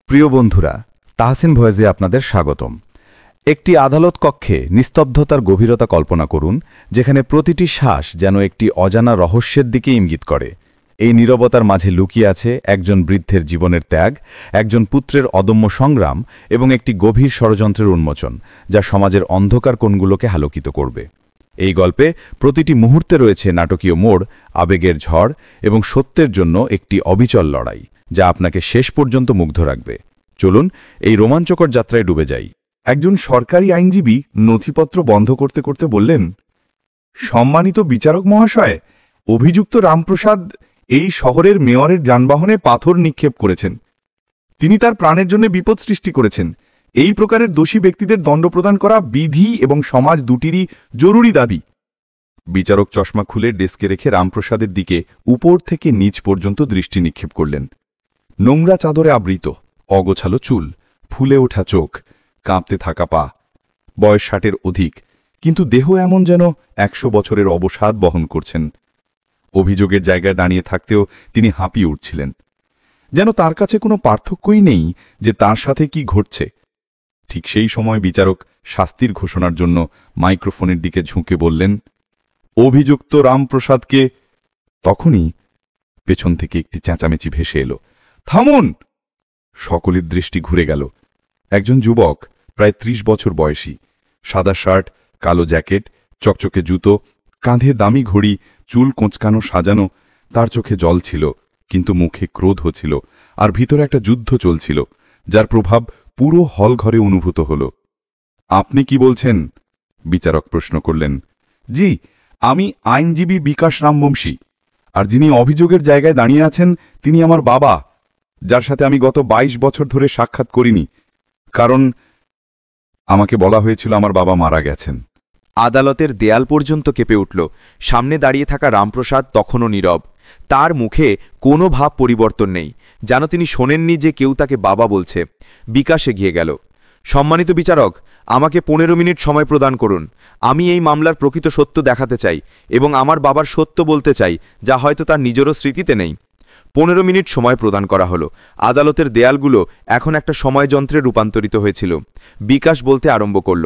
প্রিয় বন্ধুরা, তাহসিন ভয়েসে আপনাদের স্বাগতম। একটি আদালত কক্ষে নিস্তব্ধতার গভীরতা কল্পনা করুন, যেখানে প্রতিটি শ্বাস যেন একটি অজানা রহস্যের দিকে ইঙ্গিত করে। এই নীরবতার মাঝে লুকিয়ে আছে একজন বৃদ্ধের জীবনের ত্যাগ, একজন পুত্রের অদম্য সংগ্রাম এবং একটি গভীর ষড়যন্ত্রের উন্মোচন, যা সমাজের অন্ধকার কোণগুলোকে আলোকিত করবে। এই গল্পে প্রতিটি মুহূর্তে রয়েছে নাটকীয় মোড়, আবেগের ঝড় এবং সত্যের জন্য একটি অবিচল লড়াই, যা আপনাকে শেষ পর্যন্ত মুগ্ধ রাখবে। চলুন এই রোমাঞ্চকর যাত্রায় ডুবে যাই। একজন সরকারি আইনজীবী নথিপত্র বন্ধ করতে করতে বললেন, সম্মানিত বিচারক মহাশয়, অভিযুক্ত রামপ্রসাদ এই শহরের মেয়রের যানবাহনে পাথর নিক্ষেপ করেছেন। তিনি তার প্রাণের জন্য বিপদ সৃষ্টি করেছেন। এই প্রকারের দোষী ব্যক্তিদের দণ্ড প্রদান করা বিধি এবং সমাজ দুটিরই জরুরি দাবি। বিচারক চশমা খুলে ডেস্কে রেখে রামপ্রসাদের দিকে উপর থেকে নিচ পর্যন্ত দৃষ্টি নিক্ষেপ করলেন। নোংরা চাদরে আবৃত, অগোছালো চুল, ফুলে ওঠা চোখ, কাঁপতে থাকা পা। বয়স ৬০-এর অধিক, কিন্তু দেহ এমন যেন ১০০ বছরের অবসাদ বহন করছেন। অভিযোগের জায়গায় দাঁড়িয়ে থাকতেও তিনি হাঁপিয়ে উঠছিলেন, যেন তার কাছে কোনো পার্থক্যই নেই যে তার সাথে কি ঘটছে। ঠিক সেই সময় বিচারক শাস্তির ঘোষণার জন্য মাইক্রোফোনের দিকে ঝুঁকে বললেন, অভিযুক্ত রামপ্রসাদকে। তখনই পেছন থেকে একটি চেঁচামেচি ভেসে এলো, থামুন! সকলের দৃষ্টি ঘুরে গেল। একজন যুবক, প্রায় ৩০ বছর বয়সী, সাদা শার্ট, কালো জ্যাকেট, চকচকে জুতো, কাঁধে দামি ঘড়ি, চুল কোঁচকানো সাজানো। তার চোখে জল ছিল, কিন্তু মুখে ক্রোধ ছিল, আর ভিতরে একটা যুদ্ধ চলছিল, যার প্রভাব পুরো হল ঘরে অনুভূত হল। আপনি কি বলছেন? বিচারক প্রশ্ন করলেন। জি, আমি আইনজীবী বিকাশ রামবংশী, আর যিনি অভিযোগের জায়গায় দাঁড়িয়ে আছেন তিনি আমার বাবা, যার সাথে আমি গত ২২ বছর ধরে সাক্ষাৎ করিনি, কারণ আমাকে বলা হয়েছিল আমার বাবা মারা গেছেন। আদালতের দেয়াল পর্যন্ত কেঁপে উঠল। সামনে দাঁড়িয়ে থাকা রামপ্রসাদ তখনও নীরব। তার মুখে কোনো ভাব পরিবর্তন নেই, যেন তিনি শোনেননি যে কেউ তাকে বাবা বলছে। বিকাশ এগিয়ে গেল। সম্মানিত বিচারক, আমাকে ১৫ মিনিট সময় প্রদান করুন। আমি এই মামলার প্রকৃত সত্য দেখাতে চাই এবং আমার বাবার সত্য বলতে চাই, যা হয়তো তার নিজেরও স্মৃতিতে নেই। ১৫ মিনিট সময় প্রদান করা হলো। আদালতের দেয়ালগুলো এখন একটা সময়যন্ত্রে রূপান্তরিত হয়েছিল। বিকাশ বলতে আরম্ভ করল,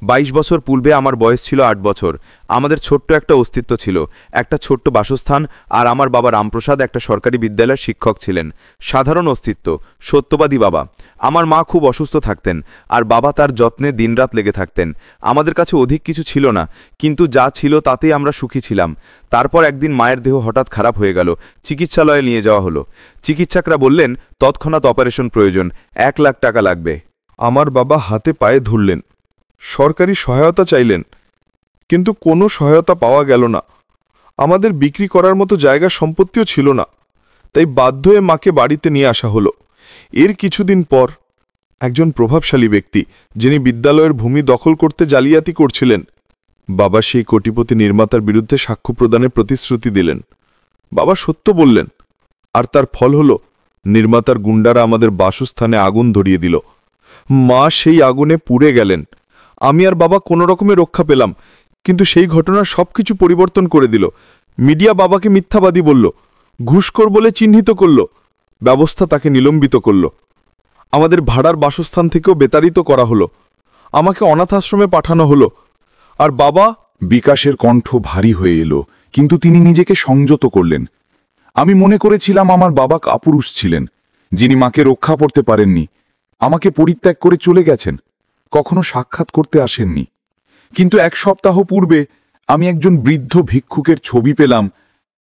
২২ বছর পূর্বে আমার বয়স ছিল ৮ বছর। আমাদের ছোট্ট একটা অস্তিত্ব ছিল, একটা ছোট্ট বাসস্থান, আর আমার বাবা রামপ্রসাদ একটা সরকারি বিদ্যালয়ের শিক্ষক ছিলেন। সাধারণ অস্তিত্ব, সত্যবাদী বাবা। আমার মা খুব অসুস্থ থাকতেন, আর বাবা তার যত্নে দিনরাত লেগে থাকতেন। আমাদের কাছে অধিক কিছু ছিল না, কিন্তু যা ছিল তাতেই আমরা সুখী ছিলাম। তারপর একদিন মায়ের দেহ হঠাৎ খারাপ হয়ে গেল। চিকিৎসালয়ে নিয়ে যাওয়া হলো। চিকিৎসকরা বললেন তৎক্ষণাৎ অপারেশন প্রয়োজন, ১ লাখ টাকা লাগবে। আমার বাবা হাতে পায়ে ধরলেন, সরকারি সহায়তা চাইলেন, কিন্তু কোনো সহায়তা পাওয়া গেল না। আমাদের বিক্রি করার মতো জায়গা সম্পত্তিও ছিল না, তাই বাধ্য হয়ে মাকে বাড়িতে নিয়ে আসা হলো। এর কিছুদিন পর একজন প্রভাবশালী ব্যক্তি, যিনি বিদ্যালয়ের ভূমি দখল করতে জালিয়াতি করছিলেন, বাবা সেই কোটিপতি নির্মাতার বিরুদ্ধে সাক্ষ্য প্রদানের প্রতিশ্রুতি দিলেন। বাবা সত্য বললেন, আর তার ফল হলো নির্মাতার গুন্ডারা আমাদের বাসস্থানে আগুন ধরিয়ে দিল। মা সেই আগুনে পুড়ে গেলেন। আমি আর বাবা কোনো রকমে রক্ষা পেলাম, কিন্তু সেই ঘটনা সবকিছু পরিবর্তন করে দিল। মিডিয়া বাবাকে মিথ্যাবাদী বলল, ঘুষখোর বলে চিহ্নিত করল, ব্যবস্থা তাকে নিলম্বিত করল। আমাদের ভাড়ার বাসস্থান থেকেও বিতাড়িত করা হলো। আমাকে অনাথ আশ্রমে পাঠানো হলো। আর বাবা। বিকাশের কণ্ঠ ভারী হয়ে এলো, কিন্তু তিনি নিজেকে সংযত করলেন। আমি মনে করেছিলাম আমার বাবা কাপুরুষ ছিলেন, যিনি মাকে রক্ষা করতে পারেননি, আমাকে পরিত্যাগ করে চলে গেছেন, কখনো সাক্ষাৎ করতে আসেননি। কিন্তু ১ সপ্তাহ পূর্বে আমি একজন বৃদ্ধ ভিক্ষুকের ছবি পেলাম,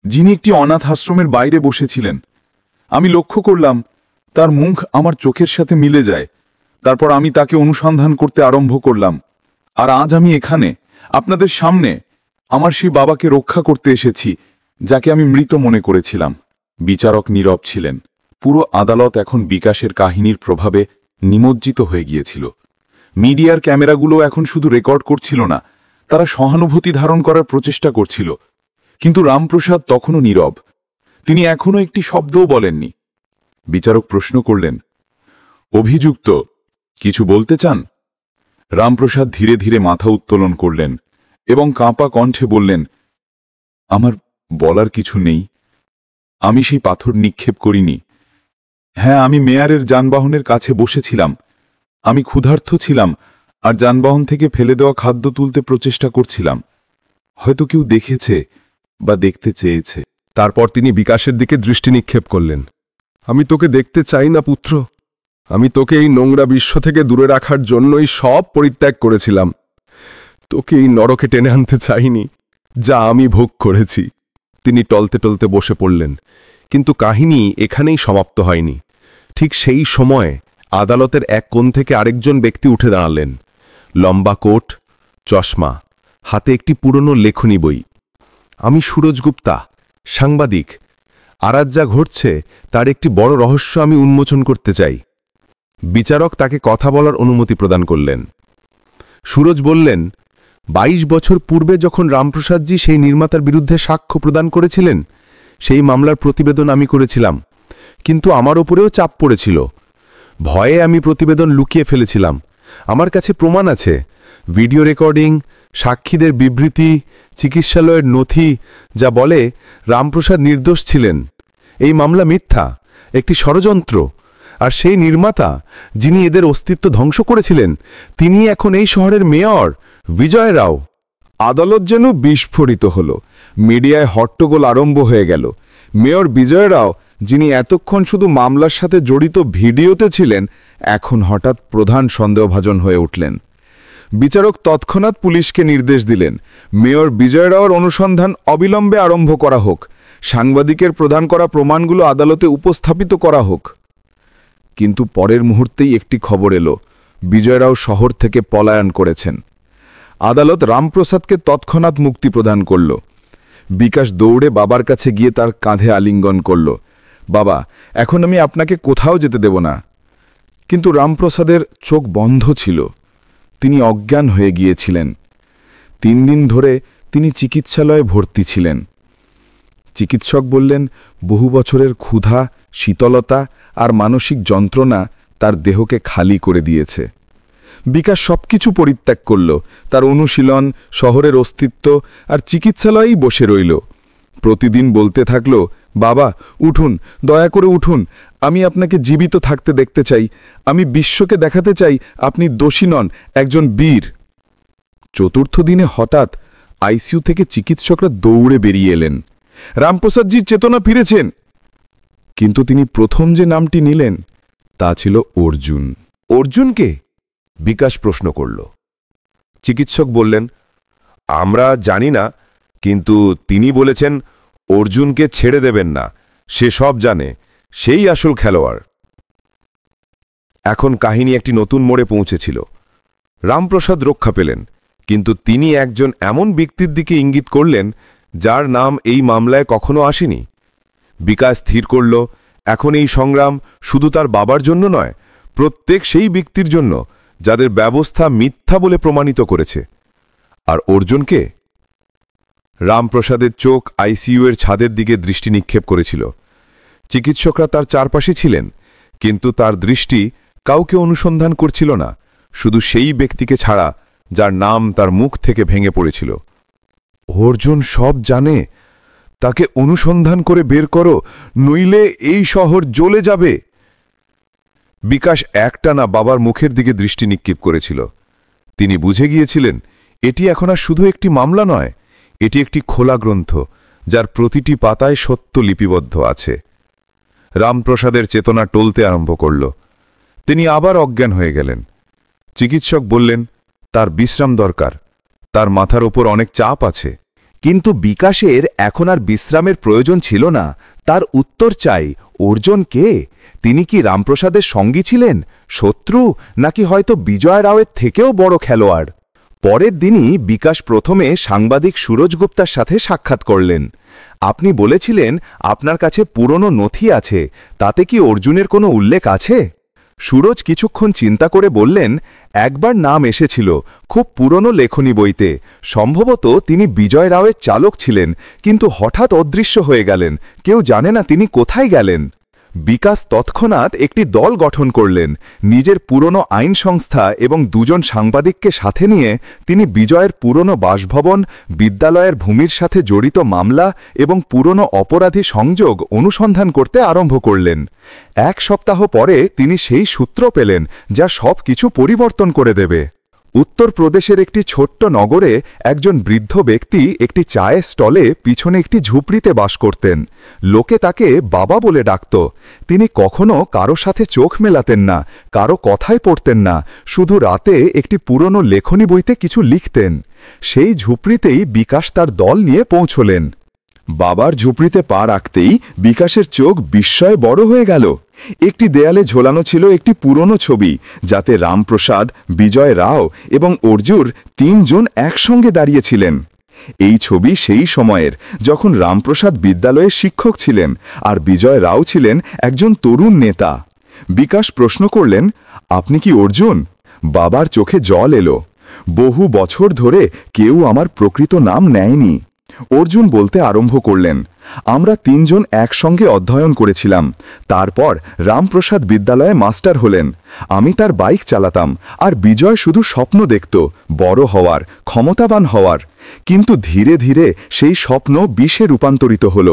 যিনি একটি অনাথ আশ্রমের বাইরে বসেছিলেন। আমি লক্ষ্য করলাম তার মুখ আমার চোখের সাথে মিলে যায়। তারপর আমি তাকে অনুসন্ধান করতে আরম্ভ করলাম, আর আজ আমি এখানে আপনাদের সামনে আমার সেই বাবাকে রক্ষা করতে এসেছি, যাকে আমি মৃত মনে করেছিলাম। বিচারক নীরব ছিলেন। পুরো আদালত এখন বিকাশের কাহিনীর প্রভাবে নিমজ্জিত হয়ে গিয়েছিল। মিডিয়ার ক্যামেরাগুলো এখন শুধু রেকর্ড করছিল না, তারা সহানুভূতি ধারণ করার প্রচেষ্টা করছিল। কিন্তু রামপ্রসাদ তখনও নীরব। তিনি এখনও একটি শব্দও বলেননি। বিচারক প্রশ্ন করলেন, অভিযুক্ত কিছু বলতে চান? রামপ্রসাদ ধীরে ধীরে মাথা উত্তোলন করলেন এবং কাঁপা কণ্ঠে বললেন, আমার বলার কিছু নেই। আমি সেই পাথর নিক্ষেপ করিনি, হ্যাঁ, আমি মেয়ারের যানবাহনের কাছে বসেছিলাম। আমি ক্ষুধার্ত ছিলাম আর যানবাহন থেকে ফেলে দেওয়া খাদ্য তুলতে প্রচেষ্টা করছিলাম। হয়তো কেউ দেখেছে বা দেখতে চেয়েছে। তারপর তিনি বিকাশের দিকে দৃষ্টি নিক্ষেপ করলেন। আমি তোকে দেখতে চাই না পুত্র। আমি তোকে এই নোংরা বিশ্ব থেকে দূরে রাখার জন্যই সব পরিত্যাগ করেছিলাম। তোকে এই নরকে টেনে আনতে চাইনি, যা আমি ভোগ করেছি। তিনি টলতে টলতে বসে পড়লেন। কিন্তু কাহিনী এখানেই সমাপ্ত হয়নি। ঠিক সেই সময় আদালতের এক কোণ থেকে আরেকজন ব্যক্তি উঠে দাঁড়ালেন। লম্বা কোট, চশমা, হাতে একটি পুরনো লেখনী বই। আমি সুরজ গুপ্তা, সাংবাদিক। আজ যা ঘটছে তার একটি বড় রহস্য আমি উন্মোচন করতে চাই। বিচারক তাকে কথা বলার অনুমতি প্রদান করলেন। সুরজ বললেন, ২২ বছর পূর্বে যখন রামপ্রসাদজি সেই নির্মাতার বিরুদ্ধে সাক্ষ্য প্রদান করেছিলেন, সেই মামলার প্রতিবেদন আমি করেছিলাম। কিন্তু আমার ওপরেও চাপ পড়েছিল। ভয়ে আমি প্রতিবেদন লুকিয়ে ফেলেছিলাম। আমার কাছে প্রমাণ আছে, ভিডিও রেকর্ডিং, সাক্ষীদের বিবৃতি, চিকিৎসালয়ের নথি, যা বলে রামপ্রসাদ নির্দোষ ছিলেন। এই মামলা মিথ্যা, একটি ষড়যন্ত্র। আর সেই নির্মাতা, যিনি এদের অস্তিত্ব ধ্বংস করেছিলেন, তিনি এখন এই শহরের মেয়র বিজয় রাও। আদালত যেন বিস্ফোরিত হল। মিডিয়ায় হট্টগোল আরম্ভ হয়ে গেল। মেয়র বিজয় রাও, যিনি এতক্ষণ শুধু মামলার সাথে জড়িত ভিডিওতে ছিলেন, এখন হঠাৎ প্রধান সন্দেহভাজন হয়ে উঠলেন। বিচারক তৎক্ষণাৎ পুলিশকে নির্দেশ দিলেন, মেয়র বিজয় রাওর অনুসন্ধান অবিলম্বে আরম্ভ করা হোক। সাংবাদিকের প্রদান করা প্রমাণগুলো আদালতে উপস্থাপিত করা হোক। কিন্তু পরের মুহূর্তেই একটি খবর এলো, বিজয় রাও শহর থেকে পলায়ন করেছেন। আদালত রামপ্রসাদকে তৎক্ষণাৎ মুক্তি প্রদান করল। বিকাশ দৌড়ে বাবার কাছে গিয়ে তার কাঁধে আলিঙ্গন করল। বাবা, এখন আমি আপনাকে কোথাও যেতে দেব না। কিন্তু রামপ্রসাদের চোখ বন্ধ ছিল। তিনি অজ্ঞান হয়ে গিয়েছিলেন। ৩ দিন ধরে তিনি চিকিৎসালয়ে ভর্তি ছিলেন। চিকিৎসক বললেন, বহু বছরের ক্ষুধা, শীতলতা আর মানসিক যন্ত্রণা তার দেহকে খালি করে দিয়েছে। বিকাশ সবকিছু পরিত্যাগ করল, তার অনুশীলন, শহরের অস্তিত্ব আর চিকিৎসালয়েই বসে রইল। প্রতিদিন বলতে থাকল, বাবা উঠুন, দয়া করে উঠুন, আমি আপনাকে জীবিত থাকতে দেখতে চাই। আমি বিশ্বকে দেখাতে চাই আপনি দোষী নন, একজন বীর। চতুর্থ দিনে হঠাৎ আইসিইউ থেকে চিকিৎসকরা দৌড়ে বেরিয়ে এলেন। রামপ্রসাদজির চেতনা ফিরেছেন। কিন্তু তিনি প্রথম যে নামটি নিলেন তা ছিল অর্জুন। অর্জুনকে? বিকাশ প্রশ্ন করল। চিকিৎসক বললেন, আমরা জানি না, কিন্তু তিনি বলেছেন অর্জুনকে ছেড়ে দেবেন না। সে সব জানে, সেই আসল খেলোয়াড়। এখন কাহিনী একটি নতুন মোড়ে পৌঁছেছিল। রামপ্রসাদ রক্ষা পেলেন, কিন্তু তিনি একজন এমন ব্যক্তির দিকে ইঙ্গিত করলেন যার নাম এই মামলায় কখনো আসেনি। বিকাশ স্থির করল, এখন এই সংগ্রাম শুধু তার বাবার জন্য নয়, প্রত্যেক সেই ব্যক্তির জন্য যাদের ব্যবস্থা মিথ্যা বলে প্রমাণিত করেছে। আর অর্জুনকে? রামপ্রসাদের চোখ আইসিইউ-এর ছাদের দিকে দৃষ্টি নিক্ষেপ করেছিল। চিকিৎসকরা তার চারপাশে ছিলেন, কিন্তু তার দৃষ্টি কাউকে অনুসন্ধান করছিল না, শুধু সেই ব্যক্তিকে ছাড়া যার নাম তার মুখ থেকে ভেঙে পড়েছিল। অর্জুন সব জানে, তাকে অনুসন্ধান করে বের করো, নইলে এই শহর জ্বলে যাবে। বিকাশ একটানা বাবার মুখের দিকে দৃষ্টি নিক্ষেপ করেছিল। তিনি বুঝে গিয়েছিলেন, এটি এখন আর শুধু একটি মামলা নয়, এটি একটি খোলা গ্রন্থ, যার প্রতিটি পাতায় সত্য লিপিবদ্ধ আছে। রামপ্রসাদের চেতনা টলতে আরম্ভ করল। তিনি আবার অজ্ঞান হয়ে গেলেন। চিকিৎসক বললেন, তার বিশ্রাম দরকার, তার মাথার ওপর অনেক চাপ আছে। কিন্তু বিকাশের এখন আর বিশ্রামের প্রয়োজন ছিল না। তার উত্তর চাই, অর্জুন কে? তিনি কি রামপ্রসাদের সঙ্গী ছিলেন, শত্রু, নাকি হয়তো বিজয় রাওয়ের থেকেও বড় খেলোয়াড়? পরের দিনই বিকাশ প্রথমে সাংবাদিক সুরজ গুপ্তার সাথে সাক্ষাৎ করলেন। আপনি বলেছিলেন আপনার কাছে পুরনো নথি আছে, তাতে কি অর্জুনের কোনো উল্লেখ আছে? সুরজ কিছুক্ষণ চিন্তা করে বললেন, একবার নাম এসেছিল, খুব পুরনো লেখনী বইতে। সম্ভবত তিনি বিজয় রাওয়ের চালক ছিলেন, কিন্তু হঠাৎ অদৃশ্য হয়ে গেলেন। কেউ জানে না তিনি কোথায় গেলেন। বিকাশ তৎক্ষণাৎ একটি দল গঠন করলেন। নিজের পুরনো আইন সংস্থা এবং দুজন সাংবাদিককে সাথে নিয়ে তিনি বিজয়ের পুরনো বাসভবন, বিদ্যালয়ের ভূমির সাথে জড়িত মামলা এবং পুরনো অপরাধী সংযোগ অনুসন্ধান করতে আরম্ভ করলেন। 1 সপ্তাহ পরে তিনি সেই সূত্র পেলেন যা সব কিছু পরিবর্তন করে দেবে। উত্তরপ্রদেশের একটি ছোট্ট নগরে একজন বৃদ্ধ ব্যক্তি একটি চায়ের স্টলে পিছনে একটি ঝুপড়িতে বাস করতেন। লোকে তাকে বাবা বলে ডাকত। তিনি কখনো কারো সাথে চোখ মেলাতেন না, কারো কথায় পড়তেন না, শুধু রাতে একটি পুরনো লেখনী বইতে কিছু লিখতেন। সেই ঝুপড়িতেই বিকাশ তার দল নিয়ে পৌঁছলেন। বাবার ঝুপড়িতে পা রাখতেই বিকাশের চোখ বিস্ময়ে বড় হয়ে গেল। একটি দেয়ালে ঝোলানো ছিল একটি পুরনো ছবি, যাতে রামপ্রসাদ, বিজয় রাও এবং অর্জুর 3 জন একসঙ্গে দাঁড়িয়েছিলেন। এই ছবি সেই সময়ের, যখন রামপ্রসাদ বিদ্যালয়ের শিক্ষক ছিলেন আর বিজয় রাও ছিলেন একজন তরুণ নেতা। বিকাশ প্রশ্ন করলেন, আপনি কি অর্জুন? বাবার চোখে জল এলো। বহু বছর ধরে কেউ আমার প্রকৃত নাম নেয়নি। অর্জুন বলতে আরম্ভ করলেন, আমরা 3 জন একসঙ্গে অধ্যয়ন করেছিলাম। তারপর রামপ্রসাদ বিদ্যালয়ে মাস্টার হলেন। আমি তার বাইক চালাতাম, আর বিজয় শুধু স্বপ্ন দেখত বড় হওয়ার, ক্ষমতাবান হওয়ার। কিন্তু ধীরে ধীরে সেই স্বপ্ন বিষে রূপান্তরিত হল।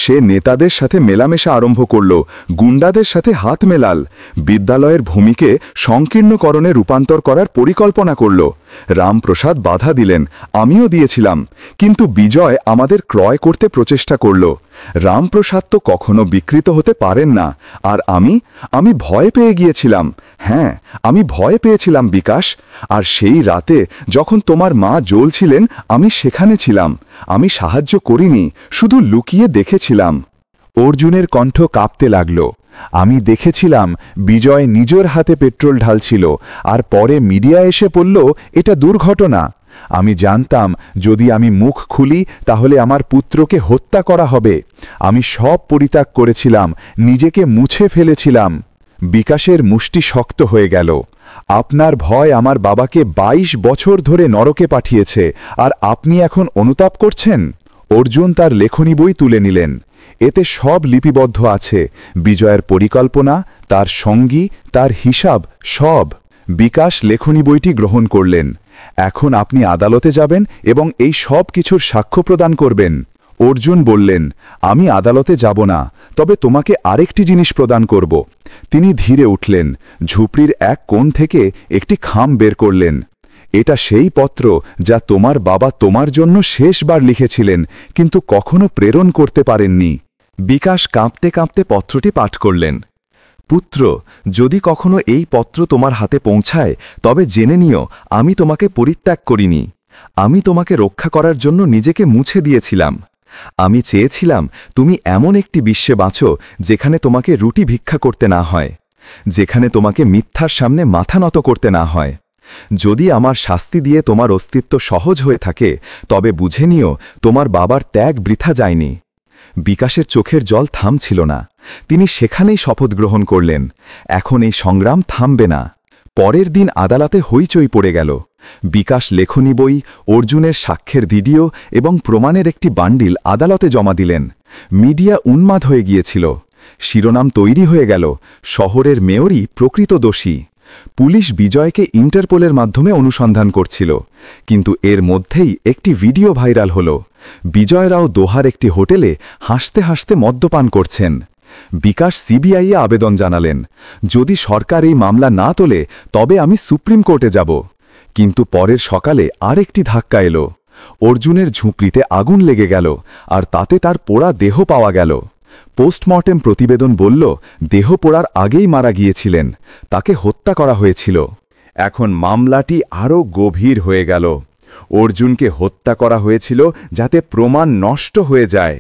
সে নেতাদের সাথে মেলামেশা আরম্ভ করল, গুন্ডাদের সাথে হাত মেলাল, বিদ্যালয়ের ভূমিকে সংকীর্ণকরণে রূপান্তর করার পরিকল্পনা করল। রামপ্রসাদ বাধা দিলেন, আমিও দিয়েছিলাম, কিন্তু বিজয় আমাদের ক্রয় করতে প্রচেষ্টা করল। রামপ্রসাদ তো কখনো বিকৃত হতে পারেন না, আর আমি ভয় পেয়ে গিয়েছিলাম। হ্যাঁ, আমি ভয় পেয়েছিলাম বিকাশ। আর সেই রাতে যখন তোমার মা জ্বলছিলেন, আমি সেখানে ছিলাম। আমি সাহায্য করিনি, শুধু লুকিয়ে দেখেছিলাম। অর্জুনের কণ্ঠ কাঁপতে লাগল। আমি দেখেছিলাম বিজয় নিজের হাতে পেট্রোল ঢালছিল, আর পরে মিডিয়া এসে বলল এটা দুর্ঘটনা। আমি জানতাম যদি আমি মুখ খুলি তাহলে আমার পুত্রকে হত্যা করা হবে। আমি সব পরিত্যাগ করেছিলাম, নিজেকে মুছে ফেলেছিলাম। বিকাশের মুষ্টি শক্ত হয়ে গেল। আপনার ভয় আমার বাবাকে 22 বছর ধরে নরকে পাঠিয়েছে, আর আপনি এখন অনুতাপ করছেন? অর্জুন তার লেখনী বই তুলে নিলেন। এতে সব লিপিবদ্ধ আছে, বিজয়ের পরিকল্পনা, তার সঙ্গী, তার হিসাব, সব। বিকাশ লেখনী বইটি গ্রহণ করলেন। এখন আপনি আদালতে যাবেন এবং এই সব কিছুর সাক্ষ্য প্রদান করবেন। অর্জুন বললেন, আমি আদালতে যাব না, তবে তোমাকে আরেকটি জিনিস প্রদান করব। তিনি ধীরে উঠলেন, ঝুপড়ির এক কোণ থেকে একটি খাম বের করলেন। এটা সেই পত্র যা তোমার বাবা তোমার জন্য শেষবার লিখেছিলেন, কিন্তু কখনো প্রেরণ করতে পারেননি। বিকাশ কাঁপতে কাঁপতে পত্রটি পাঠ করলেন। পুত্র, যদি কখনো এই পত্র তোমার হাতে পৌঁছায়, তবে জেনে নিও আমি তোমাকে পরিত্যাগ করিনি। আমি তোমাকে রক্ষা করার জন্য নিজেকে মুছে দিয়েছিলাম। আমি চেয়েছিলাম তুমি এমন একটি বিশ্বে বাঁচো যেখানে তোমাকে রুটি ভিক্ষা করতে না হয়, যেখানে তোমাকে মিথ্যার সামনে মাথা নত করতে না হয়। যদি আমার শাস্তি দিয়ে তোমার অস্তিত্ব সহজ হয়ে থাকে, তবে বুঝে নিও তোমার বাবার ত্যাগ বৃথা যায়নি। বিকাশের চোখের জল থামছিল না। তিনি সেখানেই শপথ গ্রহণ করলেন, এখন এই সংগ্রাম থামবে না। পরের দিন আদালতে হইচই পড়ে গেল। বিকাশ লেখনী বই, অর্জুনের সাক্ষ্যের ভিডিও এবং প্রমাণের একটি বান্ডিল আদালতে জমা দিলেন। মিডিয়া উন্মাদ হয়ে গিয়েছিল। শিরোনাম তৈরি হয়ে গেল, শহরের মেয়রই প্রকৃত দোষী। পুলিশ বিজয়কে ইন্টারপোলের মাধ্যমে অনুসন্ধান করছিল, কিন্তু এর মধ্যেই একটি ভিডিও ভাইরাল হল। বিজয় রাও দোহার একটি হোটেলে হাসতে হাসতে মদ্যপান করছেন। বিকাশ সিবিআইয়ে আবেদন জানালেন, যদি সরকার এই মামলা না তোলে তবে আমি সুপ্রিম কোর্টে যাব। কিন্তু পরের সকালে আরেকটি ধাক্কা এলো। অর্জুনের ঝুপড়িতে আগুন লেগে গেল, আর তাতে তার পোড়া দেহ পাওয়া গেল। পোস্টমর্টেম প্রতিবেদন বলল, দেহ পোড়ার আগেই মারা গিয়েছিলেন, তাকে হত্যা করা হয়েছিল। এখন মামলাটি আরও গভীর হয়ে গেল। অর্জুনকে হত্যা করা হয়েছিল যাতে প্রমাণ নষ্ট হয়ে যায়।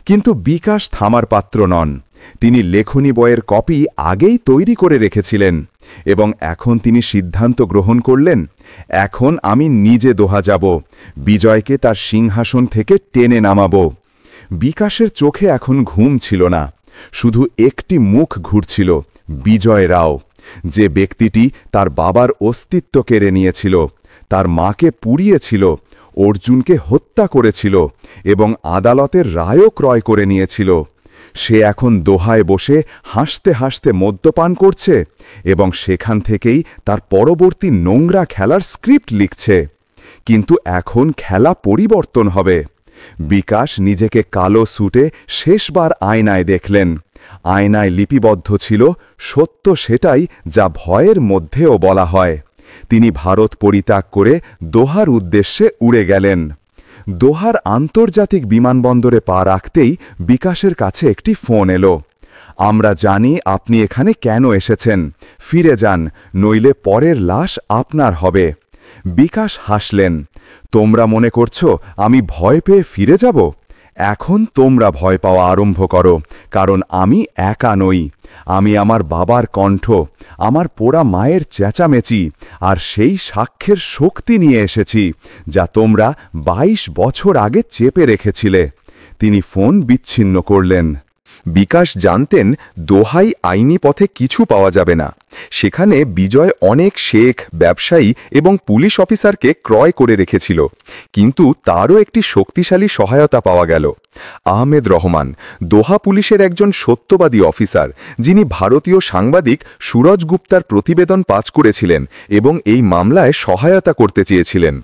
কিন্তু বিকাশ থামার পাত্র নন। তিনি লেখনী বইয়ের কপি আগেই তৈরি করে রেখেছিলেন, এবং এখন তিনি সিদ্ধান্ত গ্রহণ করলেন, এখন আমি নিজে দোহা যাব, বিজয়কে তার সিংহাসন থেকে টেনে নামাব। বিকাশের চোখে এখন ঘুম ছিল না, শুধু একটি মুখ ঘুরছিল, বিজয় রাও, যে ব্যক্তিটি তার বাবার অস্তিত্ব কেড়ে নিয়েছিল, তার মাকে পুড়িয়েছিল, অর্জুনকে হত্যা করেছিল এবং আদালতের রায়ও ক্রয় করে নিয়েছিল। সে এখন দোহায় বসে হাসতে হাসতে মদ্যপান করছে এবং সেখান থেকেই তার পরবর্তী নোংরা খেলার স্ক্রিপ্ট লিখছে। কিন্তু এখন খেলা পরিবর্তন হবে। বিকাশ নিজেকে কালো স্যুটে শেষবার আয়নায় দেখলেন। আয়নায় লিপিবদ্ধ ছিল সত্য সেটাই যা ভয়ের মধ্যেও বলা হয়। তিনি ভারত পরিত্যাগ করে দোহার উদ্দেশ্যে উড়ে গেলেন। দোহার আন্তর্জাতিক বিমানবন্দরে পা রাখতেই বিকাশের কাছে একটি ফোন এলো। আমরা জানি আপনি এখানে কেন এসেছেন, ফিরে যান, নইলে পরের লাশ আপনার হবে। বিকাশ হাসলেন। তোমরা মনে করছো আমি ভয় পেয়ে ফিরে যাব? এখন তোমরা ভয় পাওয়া আরম্ভ করো, কারণ আমি একা নই। আমি আমার বাবার কণ্ঠ, আমার পোড়া মায়ের চেঁচামেচি আর সেই সাক্ষ্যের শক্তি নিয়ে এসেছি যা তোমরা 22 বছর আগে চেপে রেখেছিলে। তিনি ফোন বিচ্ছিন্ন করলেন। বিকাশ জানতেন দোহাই আইনি পথে কিছু পাওয়া যাবে না। সেখানে বিজয় অনেক শেখ, ব্যবসায়ী এবং পুলিশ অফিসারকে ক্রয় করে রেখেছিল, কিন্তু তারও একটি শক্তিশালী সহায়তা পাওয়া গেল। আহমেদ রহমান, দোহা পুলিশের একজন সত্যবাদী অফিসার, যিনি ভারতীয় সাংবাদিক সুরজ গুপ্তার প্রতিবেদন পাঁচ করেছিলেন এবং এই মামলায় সহায়তা করতে চেয়েছিলেন।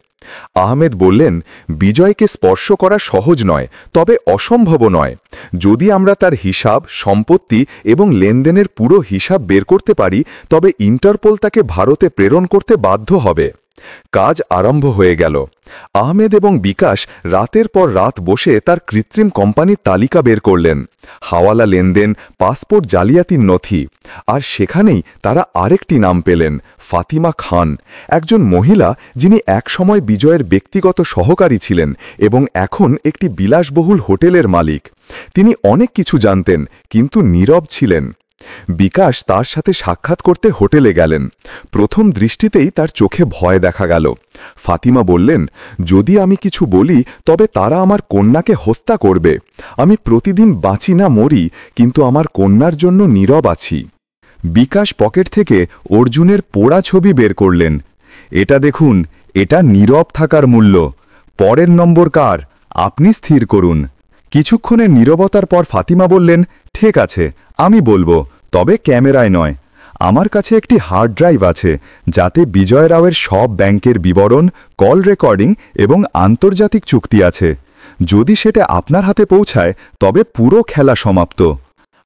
আহমেদ বললেন, বিজয়কে স্পর্শ করা সহজ নয়, তবে অসম্ভব নয়। যদি আমরা তার হিসাব, সম্পত্তি এবং লেনদেনের পুরো হিসাব বের করতে পারি, তবে ইন্টারপোল তাকে ভারতে প্রেরণ করতে বাধ্য হবে। কাজ আরম্ভ হয়ে গেল। আহমেদ এবং বিকাশ রাতের পর রাত বসে তার কৃত্রিম কোম্পানির তালিকা বের করলেন, হাওয়ালা লেনদেন, পাসপোর্ট জালিয়াতির নথি। আর সেখানেই তারা আরেকটি নাম পেলেন, ফাতিমা খান, একজন মহিলা যিনি একসময় বিজয়ের ব্যক্তিগত সহকারী ছিলেন এবং এখন একটি বিলাসবহুল হোটেলের মালিক। তিনি অনেক কিছু জানতেন, কিন্তু নীরব ছিলেন। বিকাশ তার সাথে সাক্ষাৎ করতে হোটেলে গেলেন। প্রথম দৃষ্টিতেই তার চোখে ভয় দেখা গেল। ফাতিমা বললেন, যদি আমি কিছু বলি তবে তারা আমার কন্যাকে হত্যা করবে। আমি প্রতিদিন বাঁচি না মরি, কিন্তু আমার কন্যার জন্য নীরব আছি। বিকাশ পকেট থেকে অর্জুনের পোড়া ছবি বের করলেন। এটা দেখুন, এটা নীরব থাকার মূল্য। পরের নম্বর কার, আপনি স্থির করুন। কিছুক্ষণের নীরবতার পর ফাতিমা বললেন, ঠিক আছে, আমি বলবো, তবে ক্যামেরায় নয়। আমার কাছে একটি হার্ড ড্রাইভ আছে, যাতে বিজয় রাওয়ের সব ব্যাংকের বিবরণ, কল রেকর্ডিং এবং আন্তর্জাতিক চুক্তি আছে। যদি সেটা আপনার হাতে পৌঁছায়, তবে পুরো খেলা সমাপ্ত।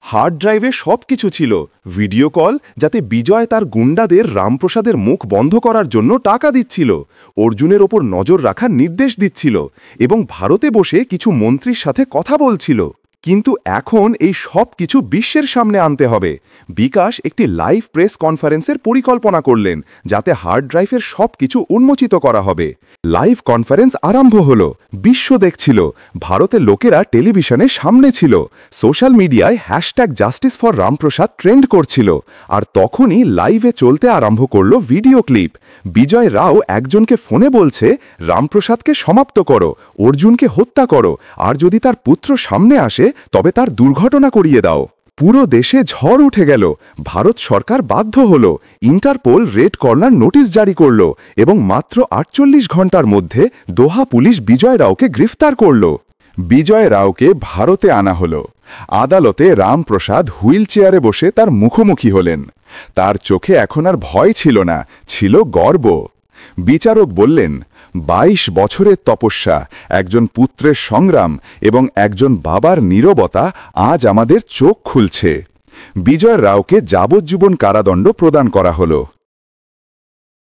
হার্ড ড্রাইভে সব কিছু ছিল, ভিডিও কল, যাতে বিজয় তার গুন্ডাদের রামপ্রসাদের মুখ বন্ধ করার জন্য টাকা দিচ্ছিল, অর্জুনের ওপর নজর রাখার নির্দেশ দিচ্ছিল এবং ভারতে বসে কিছু মন্ত্রীর সাথে কথা বলছিল। কিন্তু এখন এই সব কিছু বিশ্বের সামনে আনতে হবে। বিকাশ একটি লাইভ প্রেস কনফারেন্সের পরিকল্পনা করলেন, যাতে হার্ড ড্রাইভের সব কিছু উন্মোচিত করা হবে। লাইভ কনফারেন্স আরম্ভ হল। বিশ্ব দেখছিল, ভারতের লোকেরা টেলিভিশনের সামনে ছিল, সোশ্যাল মিডিয়ায় #জাস্টিস ফর রামপ্রসাদ ট্রেন্ড করছিল। আর তখনই লাইভে চলতে আরম্ভ করল ভিডিও ক্লিপ। বিজয় রাও একজনকে ফোনে বলছে, রামপ্রসাদকে সমাপ্ত করো, অর্জুনকে হত্যা করো, আর যদি তার পুত্র সামনে আসে তবে তার দুর্ঘটনা করিয়ে দাও। পুরো দেশে ঝড় উঠে গেল। ভারত সরকার বাধ্য হল, ইন্টারপোল রেড কর্নার নোটিশ জারি করল এবং মাত্র 48 ঘন্টার মধ্যে দোহা পুলিশ বিজয় রাওকে গ্রেফতার করল। বিজয় রাওকে ভারতে আনা হল। আদালতে রামপ্রসাদ হুইল চেয়ারে বসে তার মুখোমুখি হলেন। তার চোখে এখন আর ভয় ছিল না, ছিল গর্ব। বিচারক বললেন, 22 বছরের তপস্যা, একজন পুত্রের সংগ্রাম এবং একজন বাবার নীরবতা আজ আমাদের চোখ খুলছে। বিজয় রাওকে যাবজ্জীবন কারাদণ্ড প্রদান করা হল।